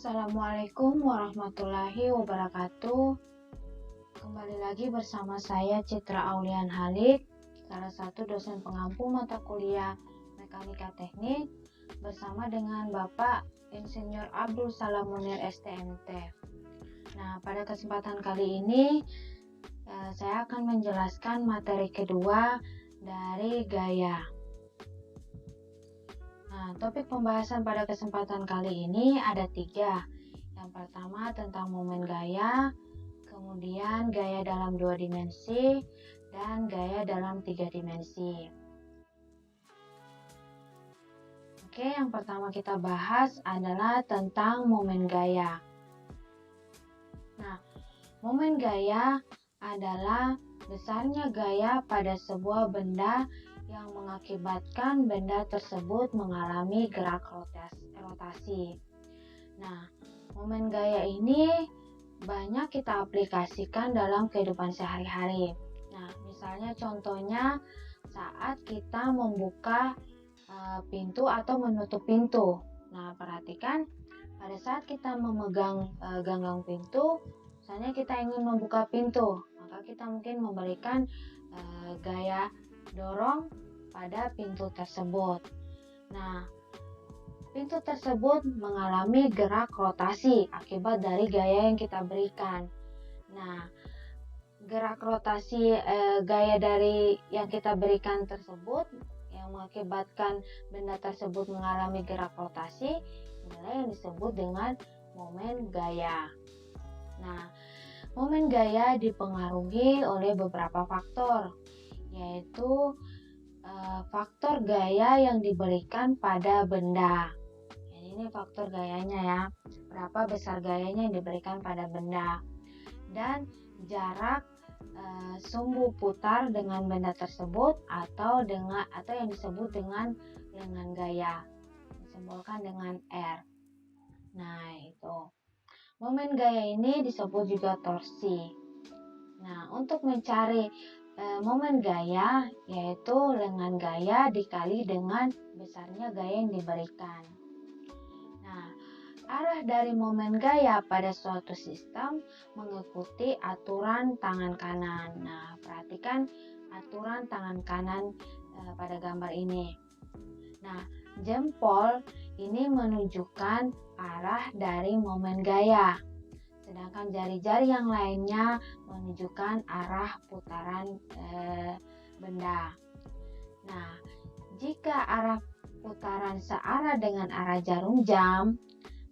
Assalamualaikum warahmatullahi wabarakatuh. Kembali lagi bersama saya Citra Aulian Halid, salah satu dosen pengampu mata kuliah Mekanika Teknik bersama dengan Bapak Insinyur Abdul Salam Munir STMT. Nah, pada kesempatan kali ini saya akan menjelaskan materi kedua dari gaya. Nah, topik pembahasan pada kesempatan kali ini ada 3. Yang pertama tentang momen gaya, kemudian gaya dalam 2 dimensi, dan gaya dalam 3 dimensi. Oke, yang pertama kita bahas adalah tentang momen gaya. Nah, momen gaya adalah besarnya gaya pada sebuah benda yang mengakibatkan benda tersebut mengalami gerak rotasi. Nah, momen gaya ini banyak kita aplikasikan dalam kehidupan sehari-hari. Nah, misalnya contohnya saat kita membuka pintu atau menutup pintu. Nah, perhatikan pada saat kita memegang ganggang pintu, misalnya kita ingin membuka pintu, maka kita mungkin memberikan gaya dorong pada pintu tersebut. Nah, pintu tersebut mengalami gerak rotasi akibat dari gaya yang kita berikan. Nah, gerak rotasi gaya dari yang kita berikan tersebut yang mengakibatkan benda tersebut mengalami gerak rotasi inilah yang disebut dengan momen gaya. Nah, momen gaya dipengaruhi oleh beberapa faktor, yaitu faktor gaya yang diberikan pada benda. Ini faktor gayanya ya, berapa besar gayanya yang diberikan pada benda, dan jarak sumbu putar dengan benda tersebut atau yang disebut dengan lengan gaya, disimbolkan dengan R. Nah, itu momen gaya ini disebut juga torsi. Nah, untuk mencari momen gaya, yaitu lengan gaya dikali dengan besarnya gaya yang diberikan. Nah, arah dari momen gaya pada suatu sistem mengikuti aturan tangan kanan. Nah, perhatikan aturan tangan kanan pada gambar ini. Nah, jempol ini menunjukkan arah dari momen gaya, sedangkan jari-jari yang lainnya menunjukkan arah putaran benda. Nah, jika arah putaran searah dengan arah jarum jam,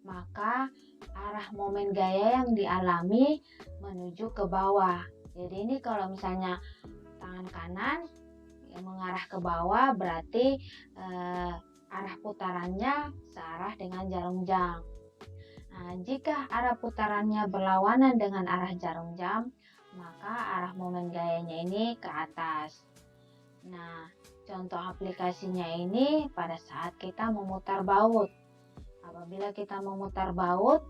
maka arah momen gaya yang dialami menuju ke bawah. Jadi ini kalau misalnya tangan kanan yang mengarah ke bawah, berarti arah putarannya searah dengan jarum jam. Nah, jika arah putarannya berlawanan dengan arah jarum jam, maka arah momen gayanya ini ke atas. Nah, contoh aplikasinya ini pada saat kita memutar baut. Apabila kita memutar baut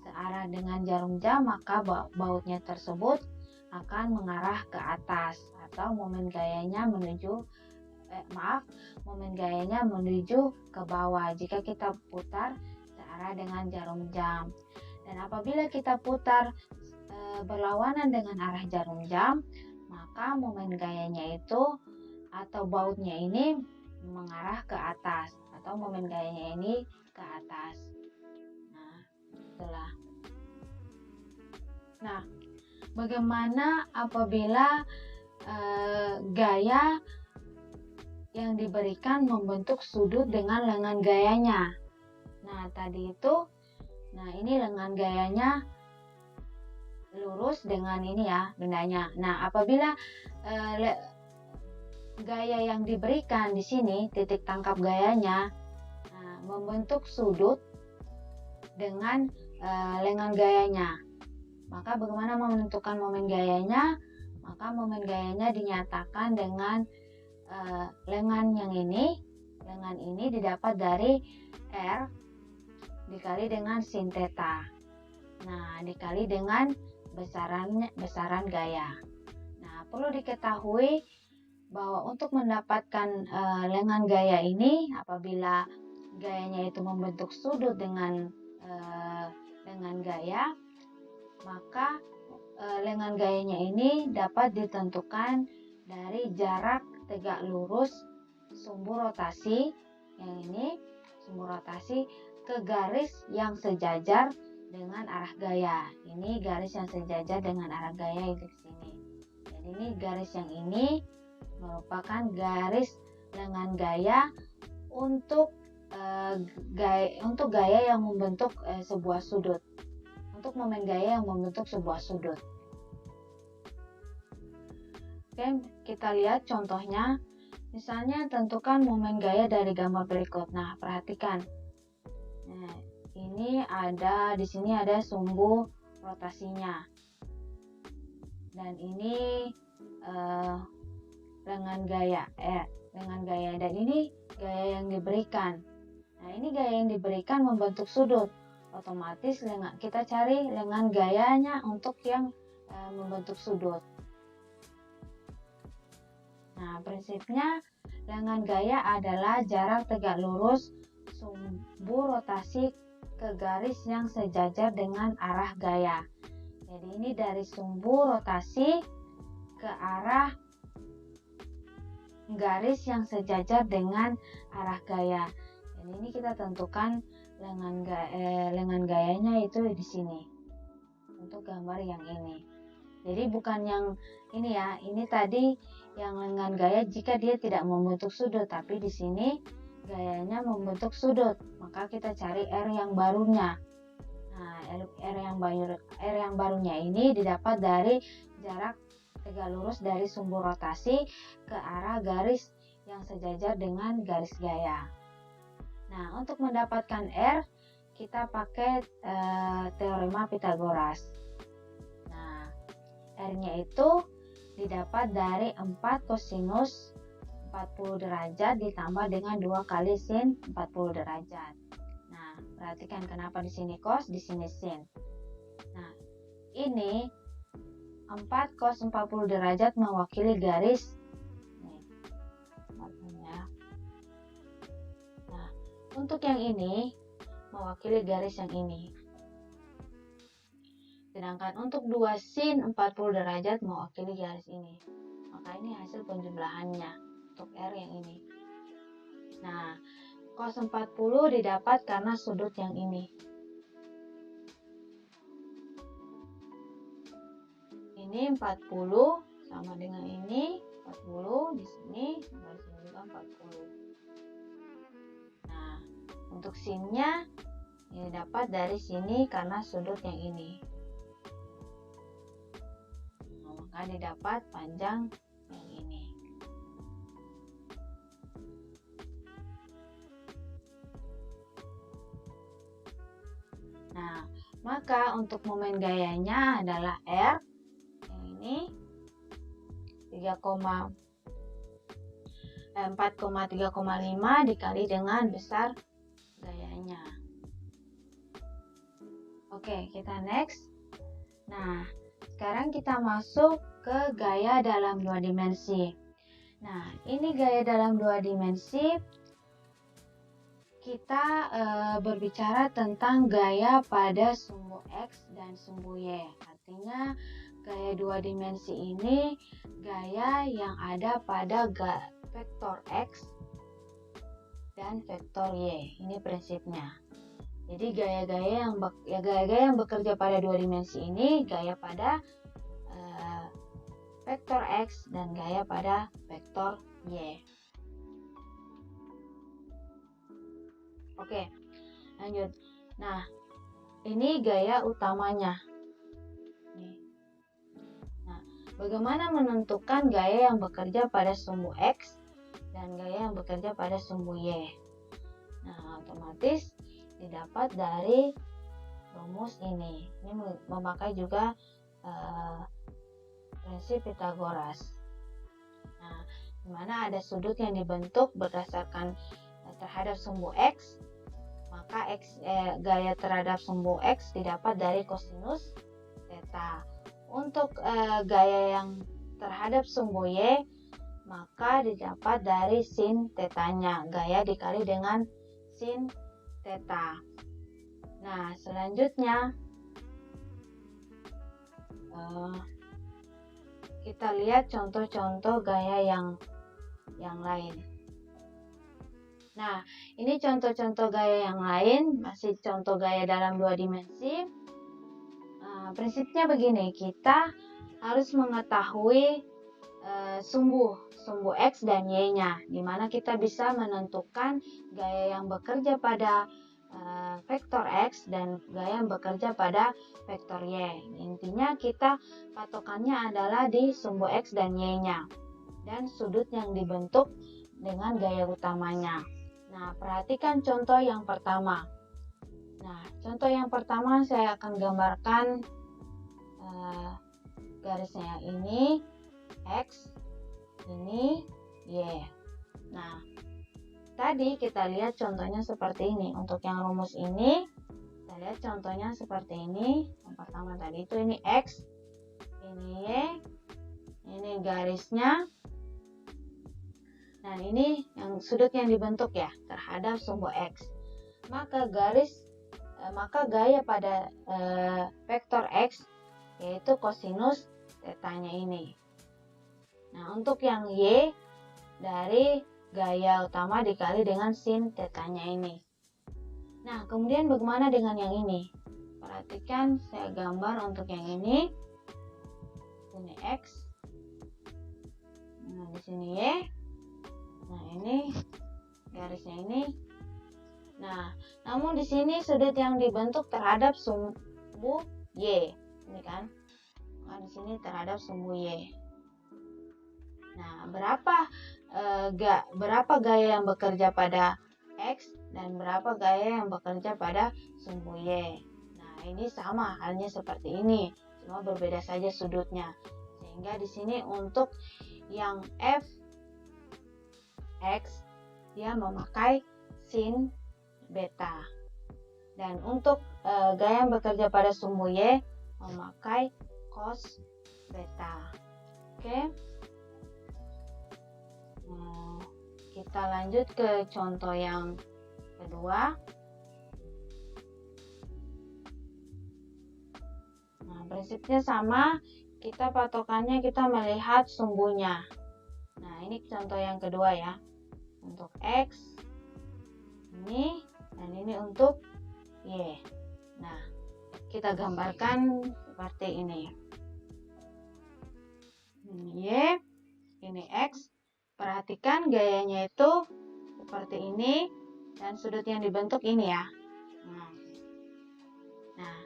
searah dengan jarum jam, maka bautnya tersebut akan mengarah ke atas atau momen gayanya menuju ke bawah jika kita putar searah dengan jarum jam. Dan apabila kita putar berlawanan dengan arah jarum jam, maka momen gayanya itu atau bautnya ini mengarah ke atas atau momen gayanya ini ke atas. Nah, itulah. Nah, bagaimana apabila gaya yang diberikan membentuk sudut dengan lengan gayanya? Nah, tadi itu, ini lengan gayanya lurus dengan ini ya, bendanya. Nah, apabila gaya yang diberikan di sini, titik tangkap gayanya, membentuk sudut dengan lengan gayanya, maka bagaimana menentukan momen gayanya? Maka momen gayanya dinyatakan dengan lengan ini didapat dari R dikali dengan sin theta. Nah, dikali dengan besaran gaya. Nah, perlu diketahui bahwa untuk mendapatkan lengan gaya ini, apabila gayanya itu membentuk sudut dengan lengan gaya, maka lengan gayanya ini dapat ditentukan dari jarak tegak lurus sumbu rotasi, yang ini sumbu rotasi, ke garis yang sejajar dengan arah gaya. Ini garis yang sejajar dengan arah gaya itu di sini. Jadi ini garis yang ini merupakan garis lengan gaya untuk gaya yang membentuk sebuah sudut. Untuk momen gaya yang membentuk sebuah sudut. Oke, kita lihat contohnya. Misalnya tentukan momen gaya dari gambar berikut. Nah, perhatikan. Nah, ini di sini ada sumbu rotasinya. Dan ini lengan gaya, dan ini gaya yang diberikan. Nah, ini gaya yang diberikan membentuk sudut. Otomatis kita cari lengan gayanya untuk yang membentuk sudut. Nah, prinsipnya lengan gaya adalah jarak tegak lurus sumbu rotasi ke garis yang sejajar dengan arah gaya. Jadi ini dari sumbu rotasi ke arah garis yang sejajar dengan arah gaya. Dan ini kita tentukan lengan gayanya itu di sini untuk gambar yang ini. Jadi bukan yang ini ya, ini tadi yang lengan gaya jika dia tidak membentuk sudut, tapi di sini gayanya membentuk sudut, maka kita cari R yang barunya. Nah, R yang barunya ini didapat dari jarak tegak lurus dari sumbu rotasi ke arah garis yang sejajar dengan garis gaya. Nah, untuk mendapatkan R, kita pakai teorema Pythagoras. Nah, R-nya itu didapat dari 4 kosinus 40 derajat ditambah dengan 2 kali sin 40 derajat. Nah, perhatikan kenapa di sini cos, di sini sin. Nah, ini 4 cos 40 derajat mewakili garis. Nah, untuk yang ini mewakili garis yang ini. Sedangkan untuk 2 sin 40 derajat mewakili garis ini. Maka ini hasil penjumlahannya untuk R yang ini. Nah, cos 40 didapat karena sudut yang ini. Ini 40 sama dengan ini 40, di sini juga 40. Nah, untuk sinnya ini dapat dari sini karena sudut yang ini. Nah, maka didapat panjang yang ini. Nah, maka untuk momen gayanya adalah R yang ini 4,3,5 dikali dengan besar gayanya. Oke, kita next. Nah, sekarang kita masuk ke gaya dalam 2 dimensi. Nah, ini gaya dalam 2 dimensi. Kita berbicara tentang gaya pada sumbu X dan sumbu Y. Artinya, gaya 2 dimensi ini gaya yang ada pada vektor X dan vektor Y. Ini prinsipnya. Jadi gaya-gaya yang bekerja pada 2 dimensi ini gaya pada vektor X dan gaya pada vektor Y. Oke, lanjut. Nah, ini gaya utamanya. Nah, bagaimana menentukan gaya yang bekerja pada sumbu X dan gaya yang bekerja pada sumbu Y? Nah, otomatis didapat dari rumus ini. Ini memakai juga prinsip Pythagoras. Nah, di mana ada sudut yang dibentuk berdasarkan terhadap sumbu X, maka gaya terhadap sumbu X didapat dari kosinus theta. Untuk gaya yang terhadap sumbu Y, maka didapat dari sin tetanya. Gaya dikali dengan sin theta. Nah, selanjutnya kita lihat contoh-contoh gaya yang lain. Nah, ini contoh-contoh gaya yang lain, masih contoh gaya dalam 2 dimensi. Prinsipnya begini, kita harus mengetahui sumbu X dan Y-nya, di mana kita bisa menentukan gaya yang bekerja pada vektor X dan gaya yang bekerja pada vektor Y. Intinya kita patokannya adalah di sumbu X dan Y-nya dan sudut yang dibentuk dengan gaya utamanya. Nah, perhatikan contoh yang pertama. Nah, contoh yang pertama saya akan gambarkan garisnya ini X, ini Y. Nah, tadi kita lihat contohnya seperti ini. Untuk yang rumus ini, kita lihat contohnya seperti ini. Yang pertama tadi itu ini X, ini Y, ini garisnya. Nah, ini yang sudut yang dibentuk ya terhadap sumbu X. Maka gaya pada vektor X yaitu kosinus tetanya ini. Nah, untuk yang Y dari gaya utama dikali dengan sin tetanya ini. Nah, kemudian bagaimana dengan yang ini? Perhatikan saya gambar untuk yang ini. Ini X. Nah, di sini Y. Nah, ini garisnya ini. Nah, namun di sini sudut yang dibentuk terhadap sumbu Y. Ini kan. Nah, di sini terhadap sumbu Y. Nah, berapa gaya yang bekerja pada X dan berapa gaya yang bekerja pada sumbu Y. Nah, ini sama halnya seperti ini, cuma berbeda saja sudutnya. Sehingga di sini untuk yang F X dia memakai sin beta. Dan untuk gaya yang bekerja pada sumbu Y memakai cos beta. Oke. Kita lanjut ke contoh yang kedua. Nah, prinsipnya sama, kita patokannya kita melihat sumbunya. Nah, ini contoh yang kedua ya. Untuk X ini dan ini untuk Y. Nah, kita gambarkan seperti ini. Ini Y, ini X. Perhatikan gayanya itu seperti ini dan sudut yang dibentuk ini ya. Nah,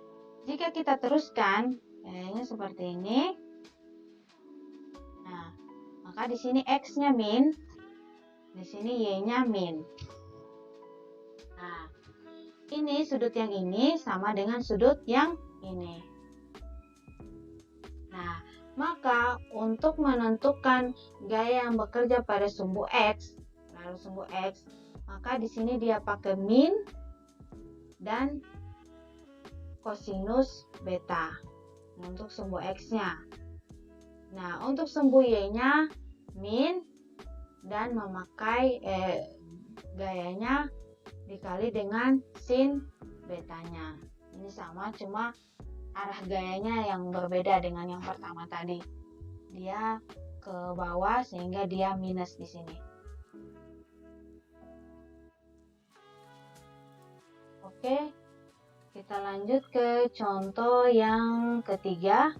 jika kita teruskan gayanya seperti ini. Nah, maka di sini X-nya min, di sini Y-nya min. Nah, ini sudut yang ini sama dengan sudut yang ini. Nah, maka untuk menentukan gaya yang bekerja pada sumbu X, lalu sumbu X, maka di sini dia pakai min dan kosinus beta untuk sumbu X-nya. Nah, untuk sumbu Y-nya min dan memakai gayanya dikali dengan sin betanya. Ini sama, cuma arah gayanya yang berbeda dengan yang pertama tadi. Dia ke bawah sehingga dia minus di sini. Oke, kita lanjut ke contoh yang ketiga.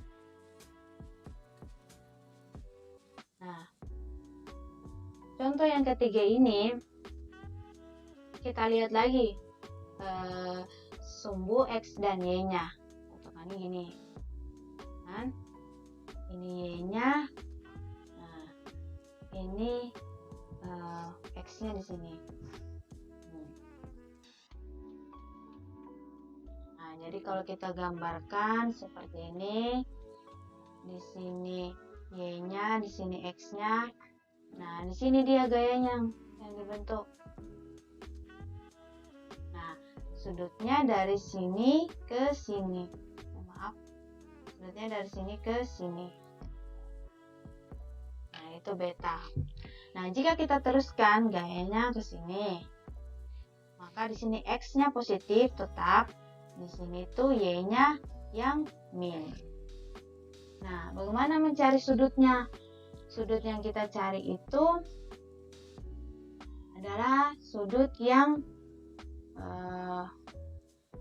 Nah, contoh yang ketiga ini kita lihat lagi sumbu X dan Y-nya. Contohnya gini. Kan? Ini Y-nya. Nah, ini X-nya di sini. Nah, jadi kalau kita gambarkan seperti ini, di sini Y-nya, di sini X-nya. Nah, di sini dia gayanya yang dibentuk. Nah, sudutnya dari sini ke sini. Maaf, sudutnya dari sini ke sini. Nah, itu beta. Nah, jika kita teruskan gayanya ke sini, maka di sini X-nya positif tetap. Di sini tuh Y-nya yang min. Nah, bagaimana mencari sudutnya? Sudut yang kita cari itu adalah sudut yang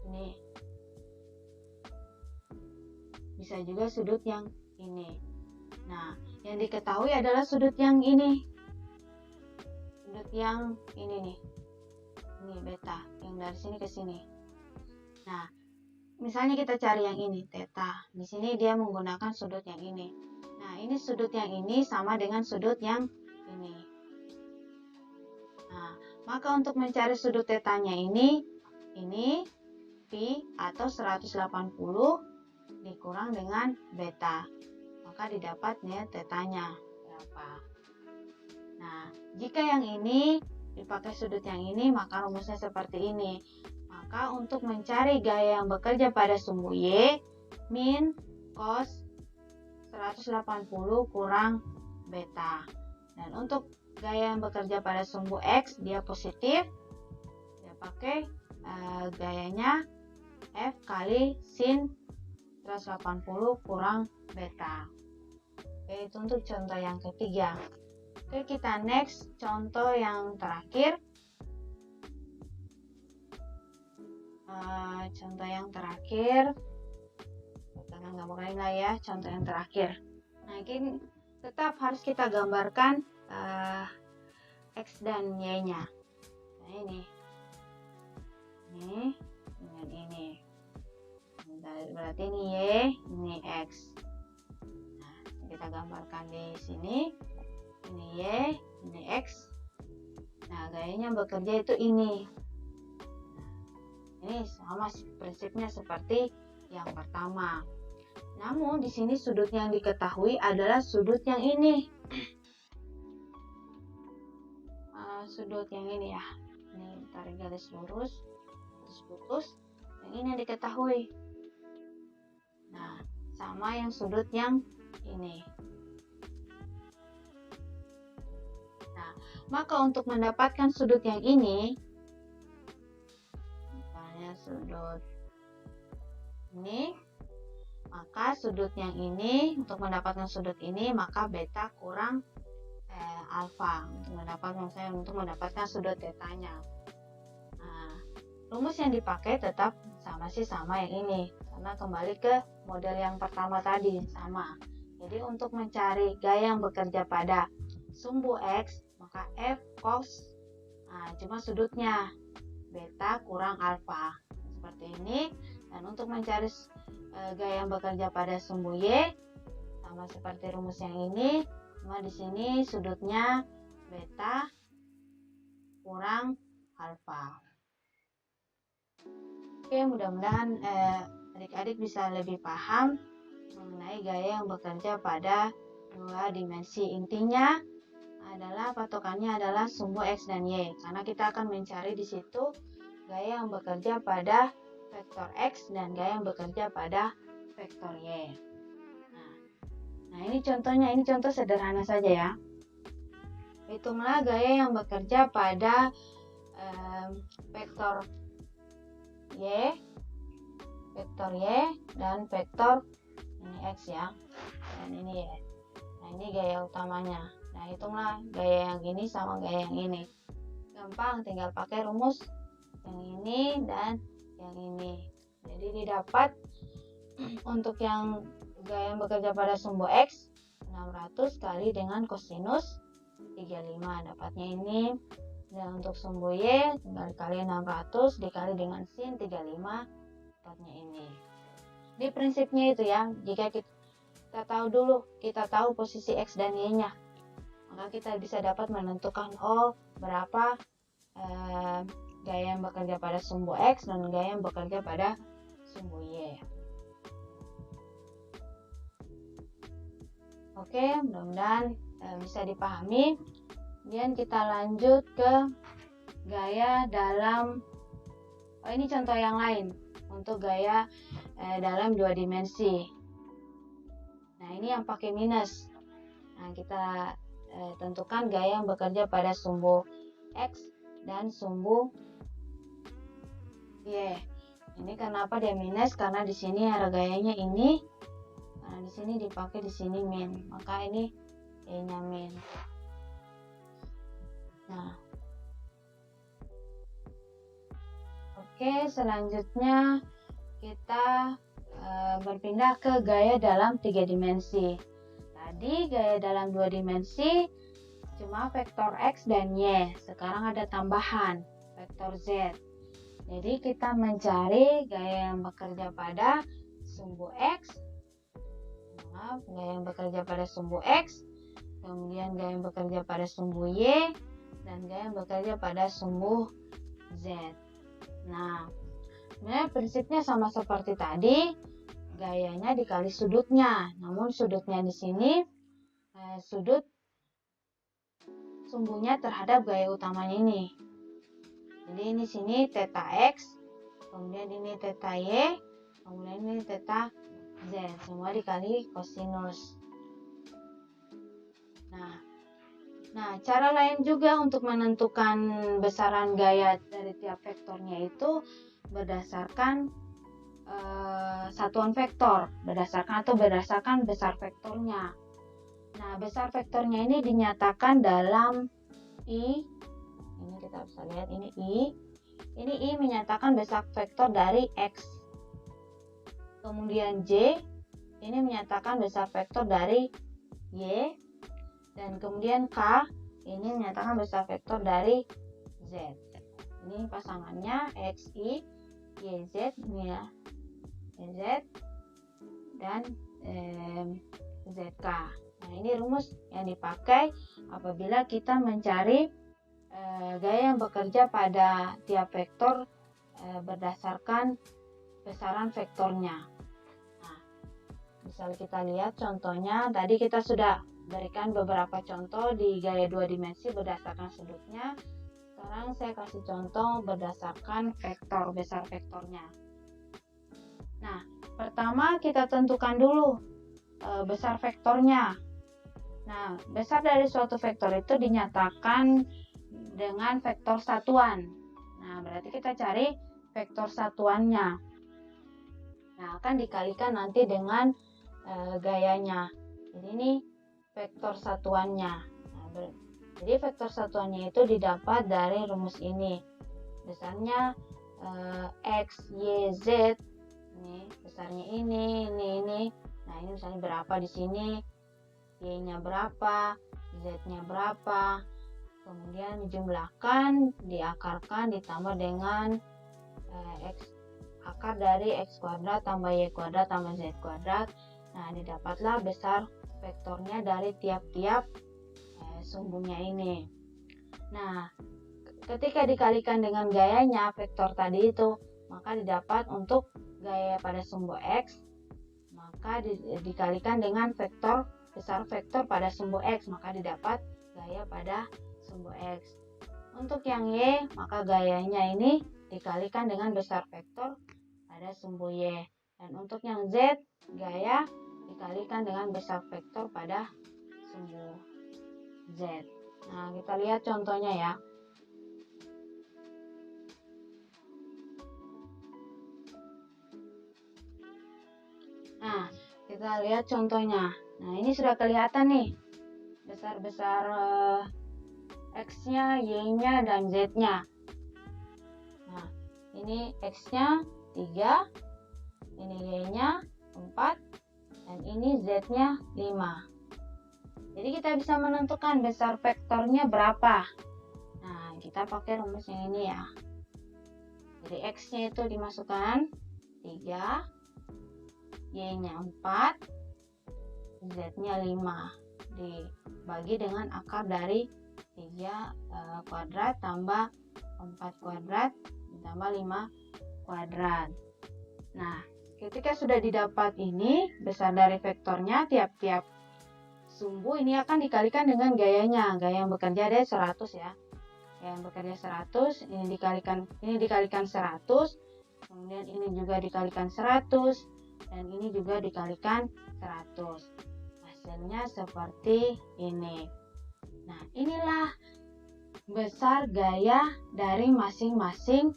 ini. Bisa juga sudut yang ini. Nah, yang diketahui adalah sudut yang ini. Sudut yang ini nih. Ini beta, yang dari sini ke sini. Nah, misalnya kita cari yang ini, theta. Di sini dia menggunakan sudut yang ini. Nah, ini sudut yang ini sama dengan sudut yang ini. Nah, maka untuk mencari sudut tetanya ini pi atau 180 dikurang dengan beta. Maka didapatnya tetanya berapa. Nah, jika yang ini dipakai sudut yang ini, maka rumusnya seperti ini. Maka untuk mencari gaya yang bekerja pada sumbu Y, min cos 180 kurang beta. Dan untuk gaya yang bekerja pada sumbu X, dia positif. Dia pakai gayanya F kali sin 180 kurang beta. Oke, itu untuk contoh yang ketiga. Oke, kita next contoh yang terakhir. Contoh yang terakhir, karena nggak mau lain lah ya, contoh yang terakhir. Nah, ini tetap harus kita gambarkan X dan Y-nya. Nah, ini dengan ini. Berarti ini Y, ini X. Nah, kita gambarkan di sini. Ini Y, ini X. Nah, gayanya bekerja itu ini. Ini sama prinsipnya seperti yang pertama. Namun di sini sudut yang diketahui adalah sudut yang ini. Sudut yang ini ya. Ini tarik garis lurus, putus. Yang ini yang diketahui. Nah, sama yang sudut yang ini. Nah, maka untuk mendapatkan sudut yang ini, sudut ini, maka sudut yang ini, untuk mendapatkan sudut ini, maka beta kurang alfa untuk mendapatkan sudut tetanya. Nah, rumus yang dipakai tetap sama yang ini, karena kembali ke model yang pertama tadi, sama. Jadi untuk mencari gaya yang bekerja pada sumbu X, maka F cos, cuma sudutnya beta kurang alfa seperti ini. Dan untuk mencari gaya yang bekerja pada sumbu Y, sama seperti rumus yang ini, cuma di sini sudutnya beta kurang alfa. Oke, mudah-mudahan adik-adik bisa lebih paham mengenai gaya yang bekerja pada dua dimensi. Intinya adalah patokannya adalah sumbu X dan Y, karena kita akan mencari di situ gaya yang bekerja pada vektor X dan gaya yang bekerja pada vektor Y. Nah, ini contohnya, ini contoh sederhana saja ya. Hitunglah gaya yang bekerja pada vektor Y dan vektor ini X ya, dan ini Y. Nah, ini gaya utamanya. Nah, hitunglah gaya yang ini sama gaya yang ini. Gampang, tinggal pakai rumus yang ini dan yang ini. Jadi didapat untuk yang gaya yang bekerja pada sumbu X 600 kali dengan kosinus 35, dapatnya ini. Dan untuk sumbu Y tinggal dikali 600 dikali dengan sin 35, dapatnya ini. Di prinsipnya itu ya, jika kita tahu posisi X dan Y-nya, maka kita bisa dapat menentukan berapa gaya yang bekerja pada sumbu X dan gaya yang bekerja pada sumbu Y. Oke, mudah-mudahan bisa dipahami. Kemudian kita lanjut ke gaya dalam, ini contoh yang lain untuk gaya dalam dua dimensi. Nah, ini yang pakai minus. Nah, kita tentukan gaya yang bekerja pada sumbu X dan sumbu Y. Ini kenapa dia minus? Karena di sini ada gayanya ini. Karena di sini dipakai di sini min, maka ini E-nya min. Nah, oke, selanjutnya kita berpindah ke gaya dalam 3 dimensi. Tadi gaya dalam 2 dimensi cuma vektor X dan Y. Sekarang ada tambahan vektor Z. Jadi kita mencari gaya yang bekerja pada sumbu X. Gaya yang bekerja pada sumbu X. Kemudian gaya yang bekerja pada sumbu Y. Dan gaya yang bekerja pada sumbu Z. Nah, sebenarnya prinsipnya sama seperti tadi. Gayanya dikali sudutnya. Namun sudutnya di sini sudut sumbunya terhadap gaya utamanya ini. Jadi ini sini theta X, kemudian ini theta Y, kemudian ini theta Z. Semua dikali kosinus. Nah, cara lain juga untuk menentukan besaran gaya dari tiap vektornya itu berdasarkan satuan vektor, berdasarkan besar vektornya. Nah, besar vektornya ini dinyatakan dalam I. Ini kita bisa lihat ini I. Ini I menyatakan besar vektor dari X. Kemudian J ini menyatakan besar vektor dari Y. Dan kemudian K ini menyatakan besar vektor dari Z. Ini pasangannya XI, YZ, ini ya, YZ dan ZK. Nah, ini rumus yang dipakai apabila kita mencari gaya yang bekerja pada tiap vektor berdasarkan besaran vektornya. Nah, misal kita lihat contohnya, tadi kita sudah berikan beberapa contoh di gaya 2 dimensi berdasarkan sudutnya. Sekarang saya kasih contoh berdasarkan vektor, besar vektornya. Nah, pertama kita tentukan dulu besar vektornya. Nah, besar dari suatu vektor itu dinyatakan dengan vektor satuan. Nah, berarti kita cari vektor satuannya. Nah, akan dikalikan nanti dengan gayanya. Jadi ini vektor satuannya. Nah, jadi vektor satuannya itu didapat dari rumus ini. Besarnya X, Y, Z. Ini besarnya ini. Nah, ini misalnya berapa di sini? Y-nya berapa? Z-nya berapa? Kemudian dijumlahkan, diakarkan, ditambah dengan akar dari X kuadrat tambah Y kuadrat tambah Z kuadrat. Nah, didapatlah besar vektornya dari tiap-tiap sumbunya ini. Nah, ketika dikalikan dengan gayanya vektor tadi itu, maka didapat untuk gaya pada sumbu X, maka dikalikan dengan vektor besar vektor pada sumbu X, maka didapat gaya pada sumbu X. Untuk yang Y, maka gayanya ini dikalikan dengan besar vektor pada sumbu Y. Dan untuk yang Z, gaya dikalikan dengan besar vektor pada sumbu Z. Nah, kita lihat contohnya ya. Nah, kita lihat contohnya. Nah, ini sudah kelihatan nih. Besar-besar X-nya, Y-nya, dan Z-nya. Nah, ini X-nya 3, ini Y-nya 4, dan ini Z-nya 5. Jadi kita bisa menentukan besar vektornya berapa. Nah, kita pakai rumus yang ini ya. Jadi X-nya itu dimasukkan 3, Y-nya 4, Z-nya 5. Dibagi dengan akar dari 3 kuadrat tambah 4 kuadrat ditambah 5 kuadrat. Nah, ketika sudah didapat ini besar dari vektornya, tiap-tiap sumbu ini akan dikalikan dengan gayanya. Gaya yang bekerja ada 100 ya. Gaya yang bekerja 100, ini dikalikan 100, kemudian ini juga dikalikan 100, dan ini juga dikalikan 100. Hasilnya seperti ini. Nah, inilah besar gaya dari masing-masing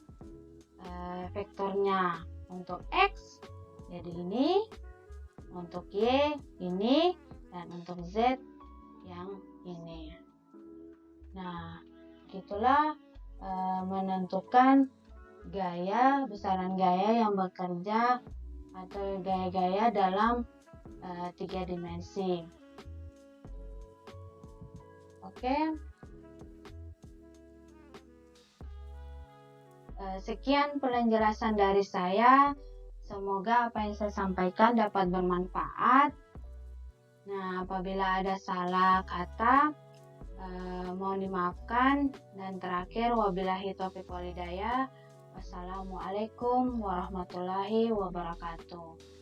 vektornya. Untuk X jadi ini, untuk Y ini, dan untuk Z yang ini. Nah, gitulah menentukan besaran gaya yang bekerja atau gaya-gaya dalam 3 dimensi. Oke. Sekian penjelasan dari saya. Semoga apa yang saya sampaikan dapat bermanfaat. Nah, apabila ada salah kata, mohon dimaafkan. Dan terakhir, wabillahi taufiq wal hidayah. Wassalamualaikum warahmatullahi wabarakatuh.